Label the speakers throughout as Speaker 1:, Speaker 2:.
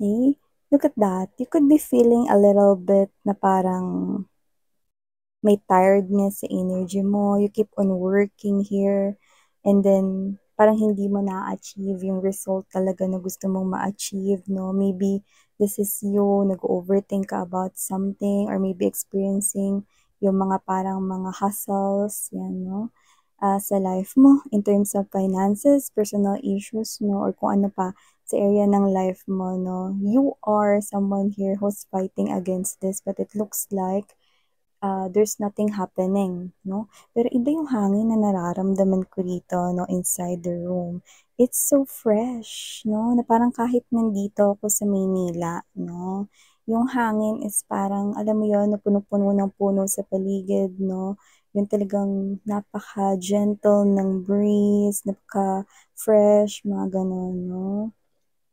Speaker 1: See? Look at that. You could be feeling a little bit na parang may tiredness sa energy mo. You keep on working here and then parang hindi mo na-achieve yung result talaga na gusto mong ma-achieve, no? Maybe this is you, nag-overthink ka about something or maybe experiencing yung mga parang mga hustles, yan, no? Sa life mo in terms of finances, personal issues, no? Or kung ano pa sa area ng life mo, no? You are someone here who's fighting against this, but it looks like there's nothing happening, no? Pero iba yung hangin na nararamdaman ko dito, no, inside the room. It's so fresh, no? Na parang kahit nandito ako sa Maynila, no? Yung hangin is parang, alam mo yun, na puno-puno ng puno sa paligid, no? Yung talagang napaka-gentle ng breeze, napaka-fresh, mga ganon, no?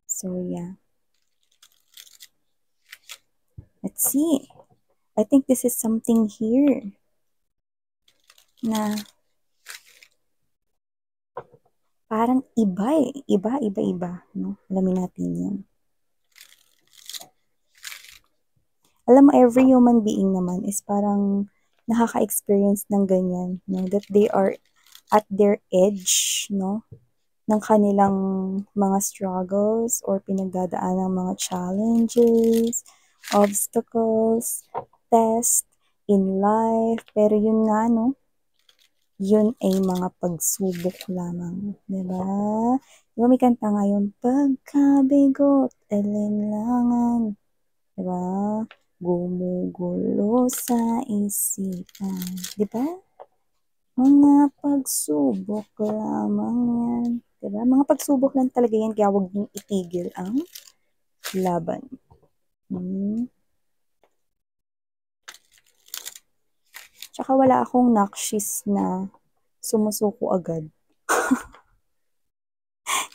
Speaker 1: So, yeah. Let's see. I think this is something here na parang iba eh. Iba, no? Alamin natin yun. Alam mo, every human being naman is parang nakaka-experience ng ganyan, no? That they are at their edge, no? Ng kanilang mga struggles or pinagdadaan ng mga challenges, obstacles, tests in life. Pero yun nga, no? Yun ay mga pagsubok lamang. Diba? Diba may kanta nga yun, pagkabigot, alinlangan. Diba? Gumugulo sa isipan. Diba? Mga pagsubok lamang yan. Diba? Mga pagsubok lang talaga yan, kaya huwag niyong itigil ang laban. Tsaka wala akong nakshis na sumusuko agad.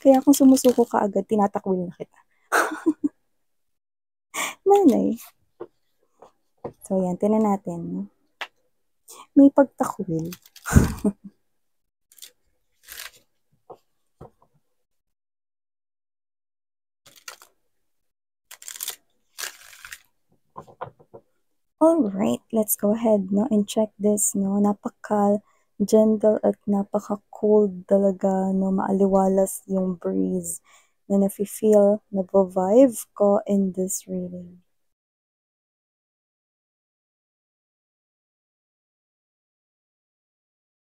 Speaker 1: Kaya kung sumusuko ka agad, tinatakwil na kita. Nanay. So, yan. Tinan natin. May pagtakwil. Alright, let's go ahead, no, and check this, no. Napaka-gentle at napaka-cold talaga, no. Maaliwalas yung breeze na nafe-feel, nabavibe ko in this reading.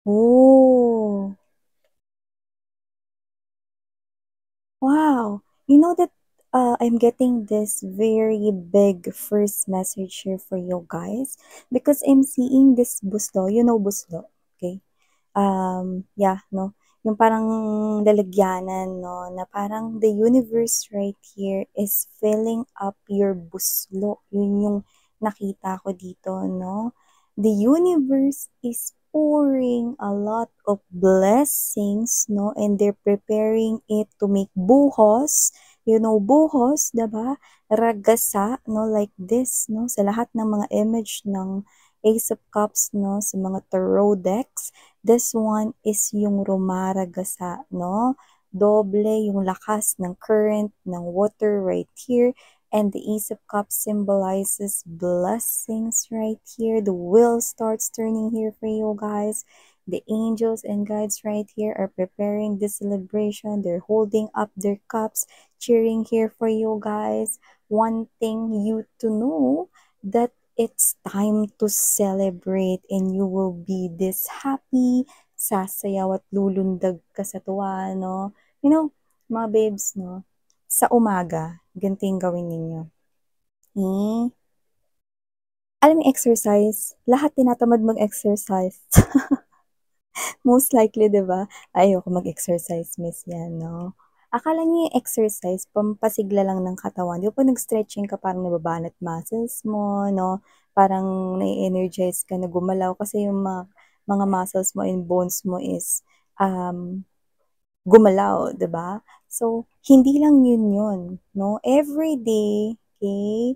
Speaker 1: Oh! Wow! You know that I'm getting this very big first message here for you guys because I'm seeing this buslo. You know buslo, okay? Yeah, no? Yung parang lalagyanan, no? Na parang the universe right here is filling up your buslo. Yun yung nakita ko dito, no? The universe is pouring a lot of blessings, no? And they're preparing it to make buhos. You know, buhos, diba? Ragasa, no? Like this, no? Sa lahat ng mga image ng Ace of Cups, no? Sa mga tarot decks, this one is yung rumaragasa, no? Doble yung lakas ng current ng water right here. And the Ace of Cups symbolizes blessings right here. The wheel starts turning here for you guys. The angels and guides right here are preparing this celebration. They're holding up their cups, cheering here for you guys, wanting you to know that it's time to celebrate and you will be this happy, sasayaw at lulundag ka sa tuwa, no? You know, mga babes, no? Sa umaga, ganito yung gawin ninyo. Alam yung exercise, lahat tinatamad mag-exercise. Most likely, di ba? Ayoko mag-exercise, miss yan, no? Akala niyo yung exercise, pampasigla lang ng katawan. Di ba pag nag-stretching ka, parang nababanat muscles mo, no? Parang nai-energize ka na gumalaw kasi yung mga muscles mo and bones mo is gumalaw, di ba? So, hindi lang yun, no? Every day, okay,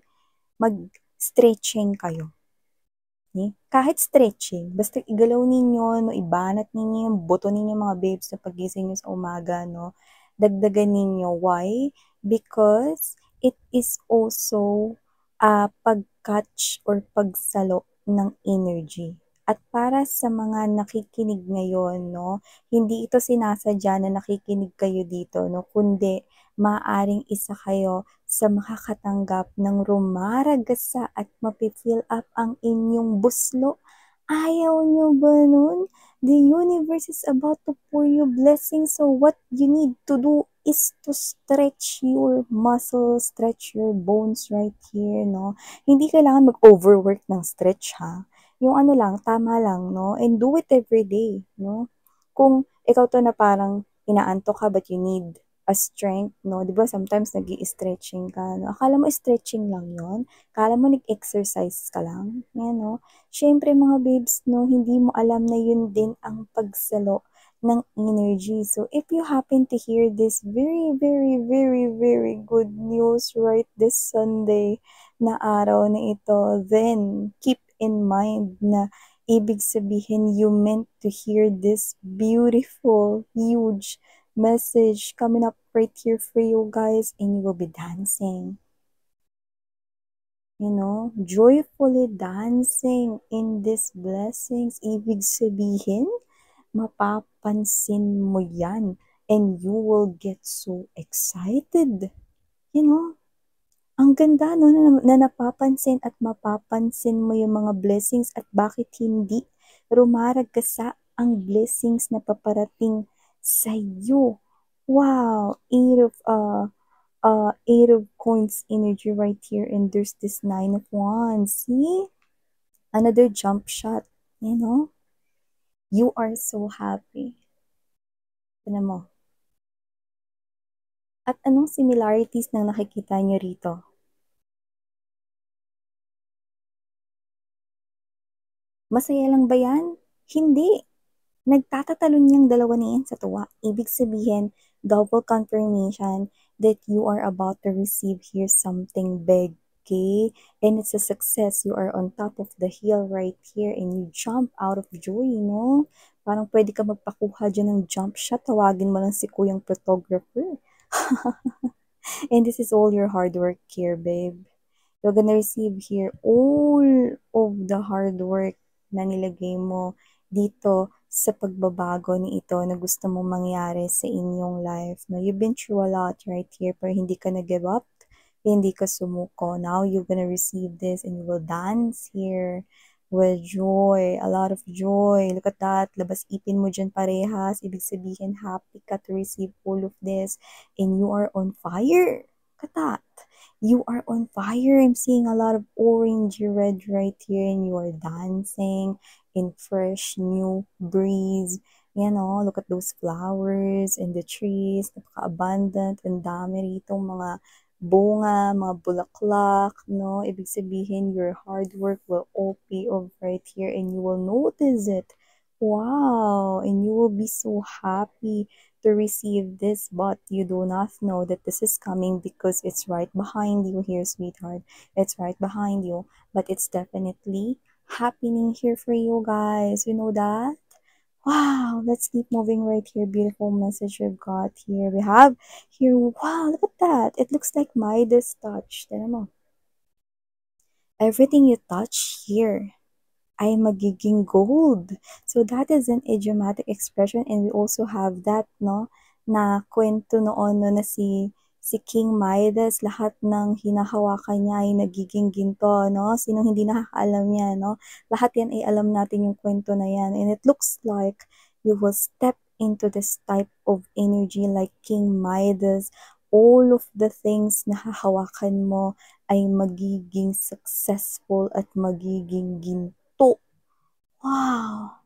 Speaker 1: mag-stretching kayo. Okay? Kahit stretching, basta igalaw ninyo, no, ibanat ninyo yung buto ninyo mga babes na pagising nyo sa umaga, no? Dagdagan ninyo. Why? Because it is also pag-catch or pagsalo ng energy. At para sa mga nakikinig ngayon, no, hindi ito sinasadya na nakikinig kayo dito, no, kundi maaring isa kayo sa makakatanggap ng rumaragasa at mapi-fill up ang inyong buslo. Ayaw nyo ba nun? The universe is about to pour you blessings, so what you need to do is to stretch your muscles, stretch your bones right here, no? Hindi kailangan mag-overwork ng stretch, ha? Yung ano lang, tama lang, no? And do it every day, no? Kung ikaw to na parang inaantok ka but you need a strength, no? Di ba sometimes nag stretching ka, no? Akala mo stretching lang yon. Akala mo nag-exercise ka lang, yan, no? Siyempre mga babes, no, hindi mo alam na yun din ang pagsalo ng energy. So, if you happen to hear this very, very, very, very good news right this Sunday na araw na ito, then keep in mind na ibig sabihin you meant to hear this beautiful, huge message coming up right here for you guys, and you will be dancing. You know, joyfully dancing in these blessings. Ibig sabihin, mapapansin mo yan and you will get so excited. You know, ang ganda no, na napapansin at mapapansin mo yung mga blessings at bakit hindi rumaragasa ang blessings na paparating sa iyo. Wow, eight of coins energy right here, and there's this nine of wands. See, another jump shot, you know, you are so happy. Tignan mo. At anong similarities na nakikita nyo rito? Masaya lang ba yan? Hindi. Nagtatatalon niyang dalawa na yan sa tuwa. Ibig sabihin, double confirmation that you are about to receive here something big. Okay? And it's a success. You are on top of the hill right here and you jump out of joy, no? Parang pwede ka magpakuha dyan ng jump shot. Tawagin mo lang si kuyang photographer. And this is all your hard work here, babe. You're gonna receive here all of the hard work na nilagay mo dito sa pagbabago ni ito na gusto mong mangyari sa inyong life. No, you've been through a lot right here, pero hindi ka nag-give up, hindi ka sumuko. Now you're gonna receive this and you will dance here with joy, a lot of joy. Look at that, labas ipin mo dyan parehas. Ibig sabihin, happy ka to receive all of this and you are on fire. Look at that. You are on fire. I'm seeing a lot of orange red right here and you are dancing in fresh new breeze. You know, look at those flowers and the trees. Napaka-abundant. Ang dami rito mga bunga, mga bulaklak, no? Ibig sabihin, your hard work will all pay off right here and you will notice it. Wow! And you will be so happy to receive this, but you do not know that this is coming because it's right behind you here, sweetheart. It's right behind you, but it's definitely happening here for you guys. You know that? Wow, let's keep moving right here. Beautiful message we've got here. We have here, wow, look at that. It looks like Midas touch. Tignan mo. Everything you touch here ay magiging gold. So that is an idiomatic expression and we also have that, no, na kwento noon no, na si King Midas, lahat ng hinahawakan niya ay nagiging ginto, no? Sinong hindi nakakaalam yan, no? Lahat yan ay alam natin yung kwento na yan. And it looks like you will step into this type of energy like King Midas. All of the things na hahawakan mo ay magiging successful at magiging ginto. Wow!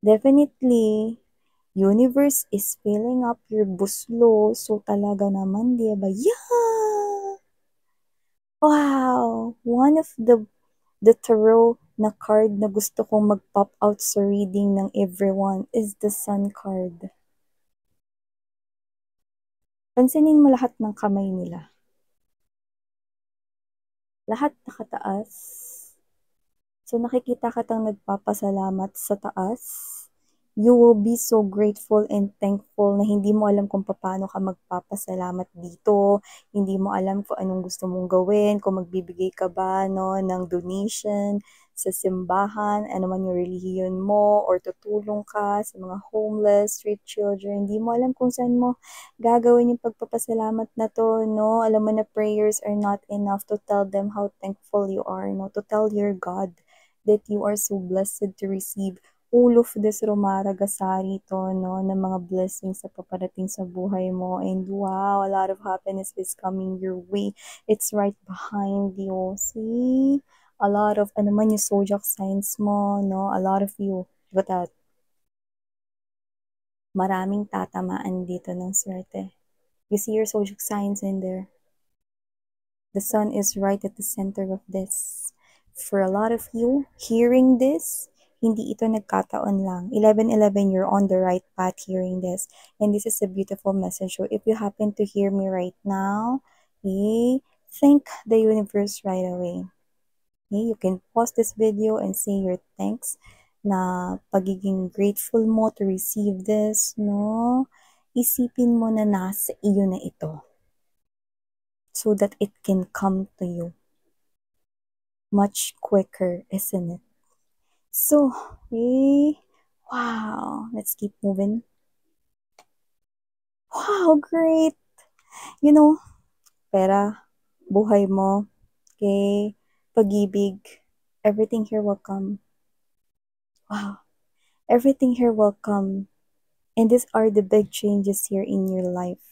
Speaker 1: Definitely, universe is filling up your buslo. So talaga naman, di ba? Yeah! Wow! One of the tarot na card na gusto kong mag-pop out sa reading ng everyone is the Sun card. Pansinin mo lahat ng kamay nila. Lahat nakataas. So nakikita ka tang nagpapasalamat sa taas. you will be so grateful and thankful na hindi mo alam kung paano ka magpapasalamat dito, hindi mo alam kung anong gusto mong gawin, kung magbibigay ka ba, no, ng donation sa simbahan, ano man yung relihiyon mo, or tutulong ka sa mga homeless, street children, hindi mo alam kung saan mo gagawin yung pagpapasalamat na to, no? Alam mo na prayers are not enough to tell them how thankful you are, no? To tell your God that you are so blessed to receive all of this rumaragasari to, no, ng mga blessings sa paparating sa buhay mo. And wow, a lot of happiness is coming your way. It's right behind you. See? A lot of, ano man yung zodiac signs mo, no? A lot of you. Look at that. Maraming tatamaan dito ng swerte. You see your zodiac signs in there. The sun is right at the center of this. For a lot of you, hearing this, hindi ito nagkataon lang. 11:11, you're on the right path hearing this. And this is a beautiful message. So if you happen to hear me right now, okay, thank the universe right away. Okay, you can pause this video and say your thanks na pagiging grateful mo to receive this, no? Isipin mo na nasa iyo na ito so that it can come to you much quicker, isn't it? So, okay. Wow. Let's keep moving. Wow, great. You know, pera, buhay mo, okay, pag-ibig, everything here will come. Wow. Everything here will come. And these are the big changes here in your life.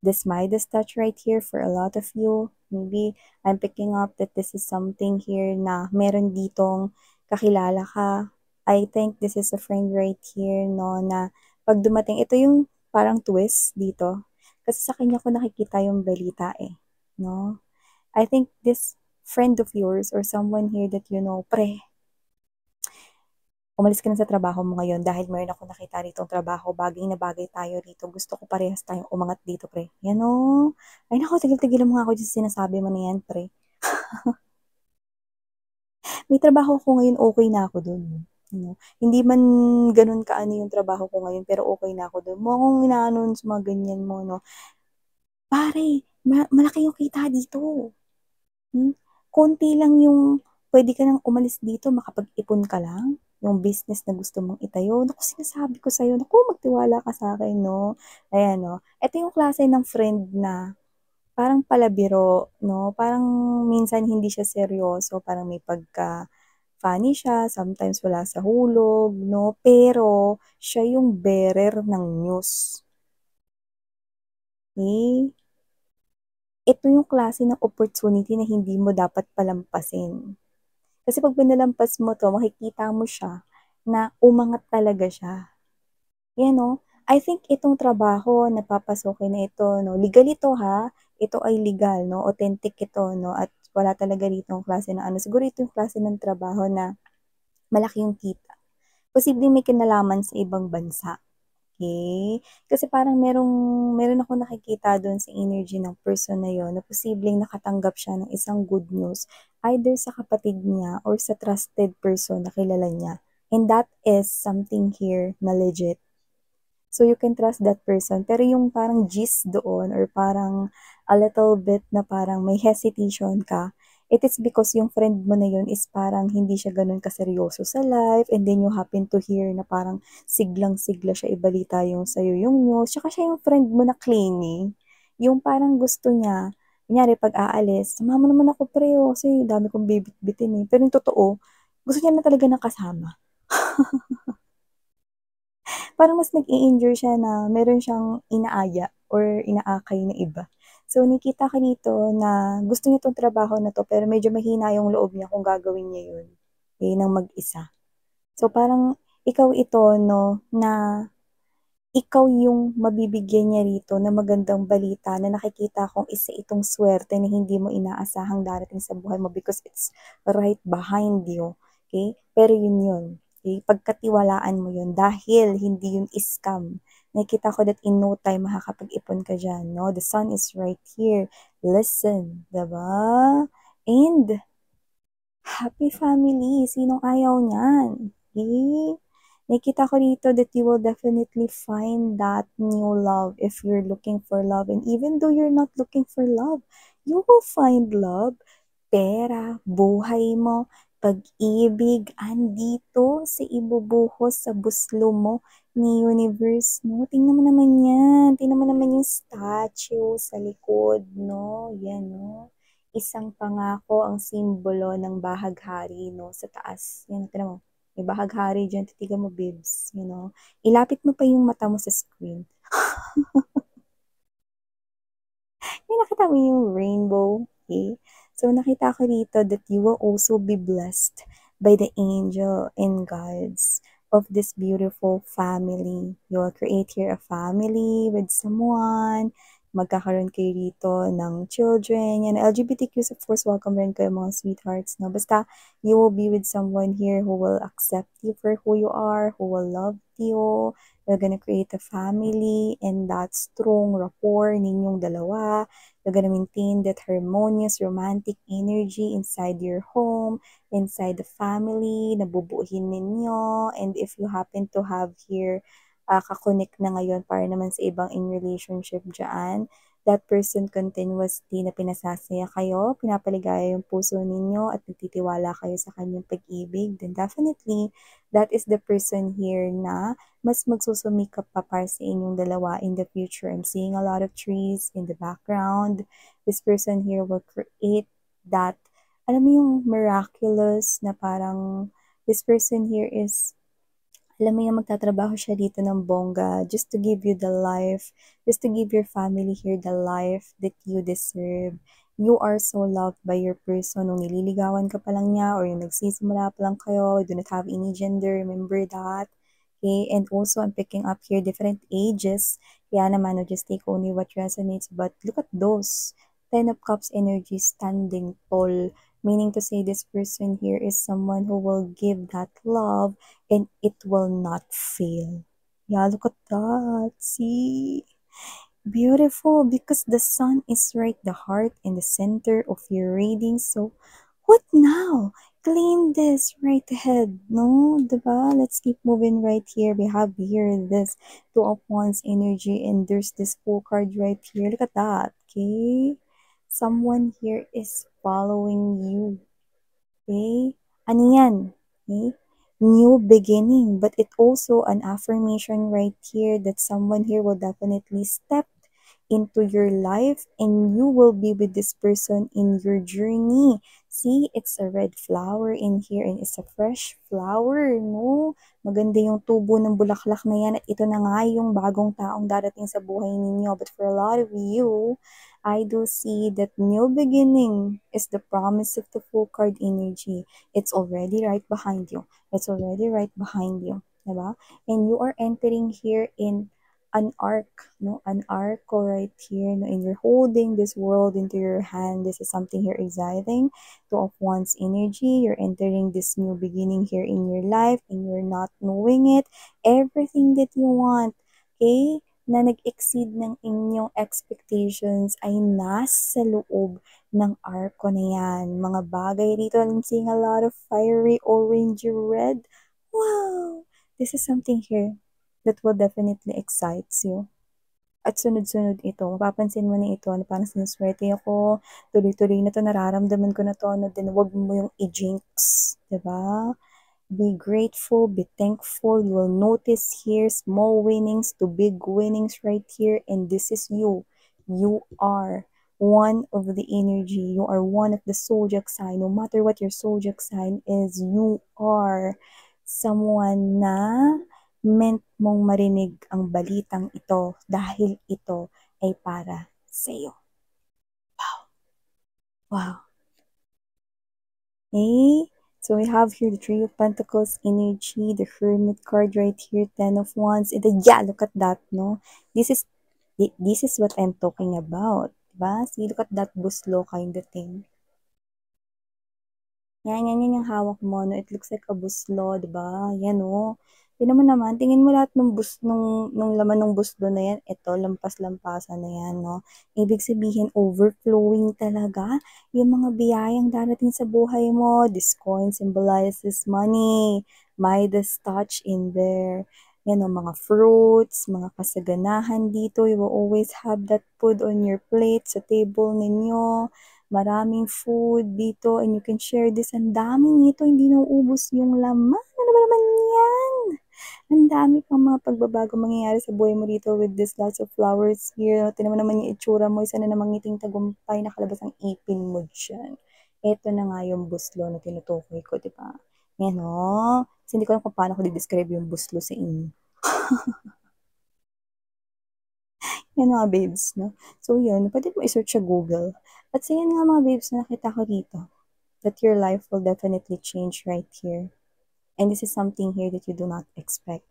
Speaker 1: This Midas touch right here for a lot of you. Maybe I'm picking up that this is something here na meron ditong kakilala ka. I think this is a friend right here, no, na pag dumating, ito yung parang twist dito. Kasi sa kanya ko nakikita yung balita eh, no? I think this friend of yours or someone here that you know, pre, umalis ka na sa trabaho mo ngayon dahil mayroon ako nakita ritong trabaho, bagay na bagay tayo rito. Gusto ko parehas tayong umangat dito, pre. Yan o. Ay naku, tigil-tigilan mo nga ako dyan sa sinasabi mo na yan, pre. May trabaho ko ngayon, okay na ako dun. You hindi man ganun kaano yung trabaho ko ngayon, pero okay na ako dun. Mo akong inaanon sa mga ganyan mo, no? Pare, malaki yung kita dito. Konti lang yung pwede ka nang umalis dito, makapag-ipon ka lang. Yung business na gusto mong itayo. Naku, sinasabi ko sa'yo, naku, magtiwala ka sa akin, no? Ayan, no? Ito yung klase ng friend na parang palabiro, no? Parang minsan hindi siya seryoso, parang may pagka-funny siya, sometimes wala sa hulog, no? Pero, siya yung bearer ng news. Okay? Ito yung klase ng opportunity na hindi mo dapat palampasin. Kasi pag pinalampas mo to, makikita mo siya na umangat talaga siya. Yan no? I think itong trabaho na papasokin na ito, no? Legal ito ha. Ito ay legal, no? Authentic ito, no? At wala talaga dito yung klase na ano. Siguro ito yung klase ng trabaho na malaki yung kita. Posibleng may kinalaman sa ibang bansa. Okay? Kasi parang meron ako nakikita doon sa energy ng person na yon na posibleng nakatanggap siya ng isang good news either sa kapatid niya or sa trusted person na kilala niya. And that is something here na legit. So you can trust that person. Pero yung parang gist doon or parang a little bit na parang may hesitation ka, it is because yung friend mo na yun is parang hindi siya ganun kaseryoso sa life and then you happen to hear na parang siglang-sigla siya ibalita yung sa'yo yung news. Tsaka siya yung friend mo na clingy. Yung parang gusto niya, kunyari pag aalis, sumama naman ako pre, kasi dami kong bibit-bitin eh. Pero yung totoo, gusto niya na talaga ng kasama. Parang mas nag-i-enjoy siya na meron siyang inaaya or inaakay na iba. So, nakita ka dito na gusto niya 'tong trabaho na 'to pero medyo mahina yung loob niya kung gagawin niya yun, eh, ng mag-isa. So, parang ikaw ito 'no, na ikaw yung mabibigyan niya rito ng magandang balita na nakikita kong isa itong swerte na hindi mo inaasahang darating sa buhay mo because it's right behind you. Okay? Pero yun. Okay? Pagkatiwalaan mo yun dahil hindi yun scam. Nakikita ko that in no time makakapag-ipon ka dyan. No? The sun is right here. Listen. Diba? And happy family. Sinong ayaw niyan? Okay? Nakita ko dito that you will definitely find that new love if you're looking for love. And even though you're not looking for love, you will find love, pera, buhay mo, pag-ibig, andito sa ibubuhos sa buslo mo ni universe, no? Tingnan mo naman yan. Tingnan mo naman yung statue sa likod, no? Yan, no? Isang pangako ang simbolo ng bahaghari, no? Sa taas. Yan, tingnan mo. May bahaghari dyan. Titigan mo, bibs. You know? Ilapit mo pa yung mata mo sa screen. May nakita mo yung rainbow. Okay? So, nakita ko dito that you will also be blessed by the angel and gods of this beautiful family. You will create here a family with someone. Magkakaroon kayo dito ng children. And LGBTQs, of course, welcome rin kayo mga sweethearts. No? Basta, you will be with someone here who will accept you for who you are, who will love you. You're gonna create a family and that strong rapport ninyong dalawa. You're gonna maintain that harmonious, romantic energy inside your home, inside the family, nabubuuhin ninyo. And if you happen to have here, kakonek na ngayon para naman sa ibang in relationship dyan, that person continuously na pinasasaya kayo, pinapaligaya yung puso ninyo at nagtitiwala kayo sa kanyang pag-ibig, then definitely, that is the person here na mas magsusumikap pa para sa inyong dalawa in the future. I'm seeing a lot of trees in the background. This person here will create that, alam mo yung miraculous na parang, this person here is, alam mo yung magtatrabaho siya dito ng bongga just to give you the life, just to give your family here the life that you deserve. You are so loved by your person. Nung nililigawan ka pa lang niya or yung nagsisimula pa lang kayo, you do not have any gender, remember that. Okay, and also I'm picking up here different ages. Kaya naman, no, just take only what resonates. But look at those. Ten of Cups energy standing tall. Meaning to say this person here is someone who will give that love and it will not fail. Yeah, look at that. See? Beautiful because the sun is right the heart in the center of your reading. So, what now? Claim this right ahead. No, diba? Let's keep moving right here. We have here this Two of Wands energy and there's this Fool card right here. Look at that. Okay? Someone here is following you. Okay? Ano yan? Okay? New beginning. But it also an affirmation right here that someone here will definitely step into your life and you will be with this person in your journey. See, it's a red flower in here and it's a fresh flower, no? Maganda yung tubo ng bulaklak na yan at ito na nga yung bagong taong darating sa buhay ninyo. But for a lot of you, I do see that new beginning is the promise of the Fool card energy. It's already right behind you. It's already right behind you. Diba? And you are entering here in an arc, no? An arc right here, no? And you're holding this world into your hand. This is something here exciting. Two of Wands energy. You're entering this new beginning here in your life and you're not knowing it. Everything that you want, okay? Na nag-exceed ng inyong expectations ay nasa loob ng arco na yan. Mga bagay dito, I'm seeing a lot of fiery orange red. Wow! This is something here that will definitely excites you. At sunod-sunod ito, mapapansin mo na ito, na parang sinuswerte ako, tuloy-tuloy na to, nararamdaman ko na to, na din wag mo yung i-jinx, diba? Be grateful, be thankful. You will notice here small winnings to big winnings right here. And this is you. You are one of the energy. You are one of the zodiac sign. No matter what your zodiac sign is, you are someone na meant mong marinig ang balitang ito dahil ito ay para sa iyo. Wow. Wow. Okay? So we have here the Three of Pentacles energy, the Hermit card right here, Ten of Wands, and then, yeah, look at that, no? This is what I'm talking about, diba? See, look at that buslo kind of thing. Yan yung hawak mo, no? It looks like a buslo, diba? Yan, no? Tingnan mo naman, tingin mo lahat ng nung laman ng buslo na yan, ito, lampas-lampasan na yan, no? Ibig sabihin, overflowing talaga yung mga biyayang darating sa buhay mo. This coin symbolizes money. Midas touch in there. Mga fruits, mga kasaganahan dito. You will always have that food on your plate, sa table ninyo. Maraming food dito and you can share this. Ang dami nito, hindi nauubos yung laman. Ano ba naman yan? Ang dami pang mga pagbabago mangyayari sa buhay mo dito with this lots of flowers here. Tingnan mo naman yung itsura mo, isa na namang ngiting tagumpay, nakalabas ang ipin mo dyan. Ito na nga yung buslo na tinutukoy ko, di ba? Yan o. Kasi hindi ko alam kung paano ko di-describe yung buslo sa inyo. Yan mga babes, no? So yun, pwede mo i-search sa Google. At sa yan nga mga babes na nakita ko dito, that your life will definitely change right here. And this is something here that you do not expect.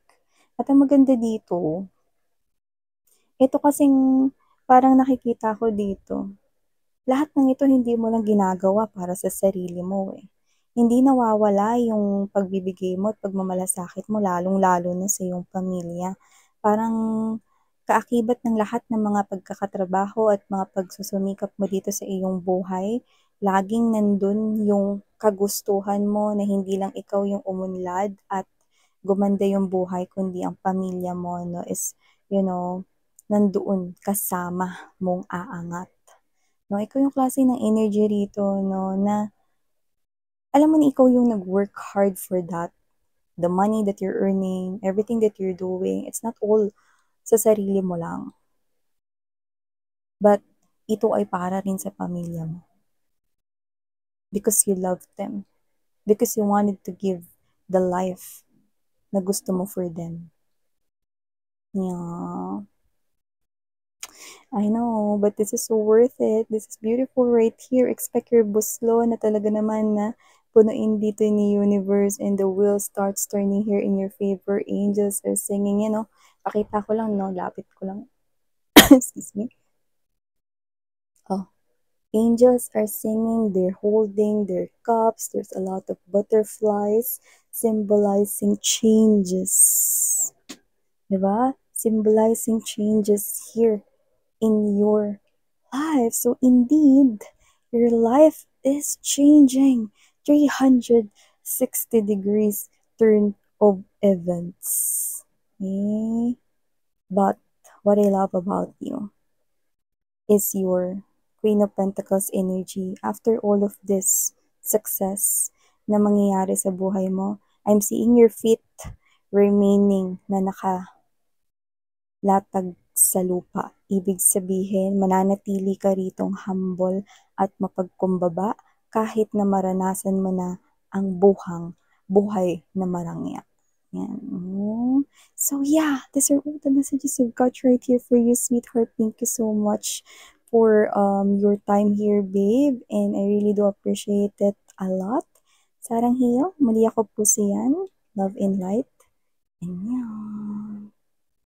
Speaker 1: At ang maganda dito, ito kasing parang nakikita ko dito, lahat ng ito hindi mo lang ginagawa para sa sarili mo eh. Hindi nawawala yung pagbibigay mo at pagmamalasakit mo, lalong-lalo na sa iyong pamilya. Parang kaakibat ng lahat ng mga pagkakatrabaho at mga pagsusumikap mo dito sa iyong buhay, laging nandun yung kagustuhan mo na hindi lang ikaw yung umunlad at gumanda yung buhay, kundi ang pamilya mo, no, is, nandoon kasama mong aangat. No, ikaw yung klase ng energy rito, no, na alam mo na ikaw yung nag-work hard for that. The money that you're earning, everything that you're doing, it's not all sa sarili mo lang. But ito ay para rin sa pamilya mo. Because you love them. Because you wanted to give the life na gusto mo for them. Yeah. I know, but this is so worth it. This is beautiful right here. Expect your buslo na talaga naman na punuin dito ni universe and the wheel starts turning here in your favor. Angels are singing, Pakita ko lang, no? Lapit ko lang. Excuse me. Oh. Angels are singing, they're holding their cups. There's a lot of butterflies symbolizing changes. Diba? Symbolizing changes here in your life. So indeed, your life is changing 360 degrees turn of events. Okay? But what I love about you is your Queen of Pentacles energy. After all of this success na mangyayari sa buhay mo, I'm seeing your feet remaining na nakalatag sa lupa. Ibig sabihin, mananatili ka ritong humble at mapagkumbaba kahit na maranasan mo na ang buhay na marangya. Yan. So yeah, these are all the messages I've got right here for you, sweetheart. Thank you so much for your time here, babe. And I really do appreciate it a lot. Sarang hiyo, muli ako po siyan. Love and light. And yan.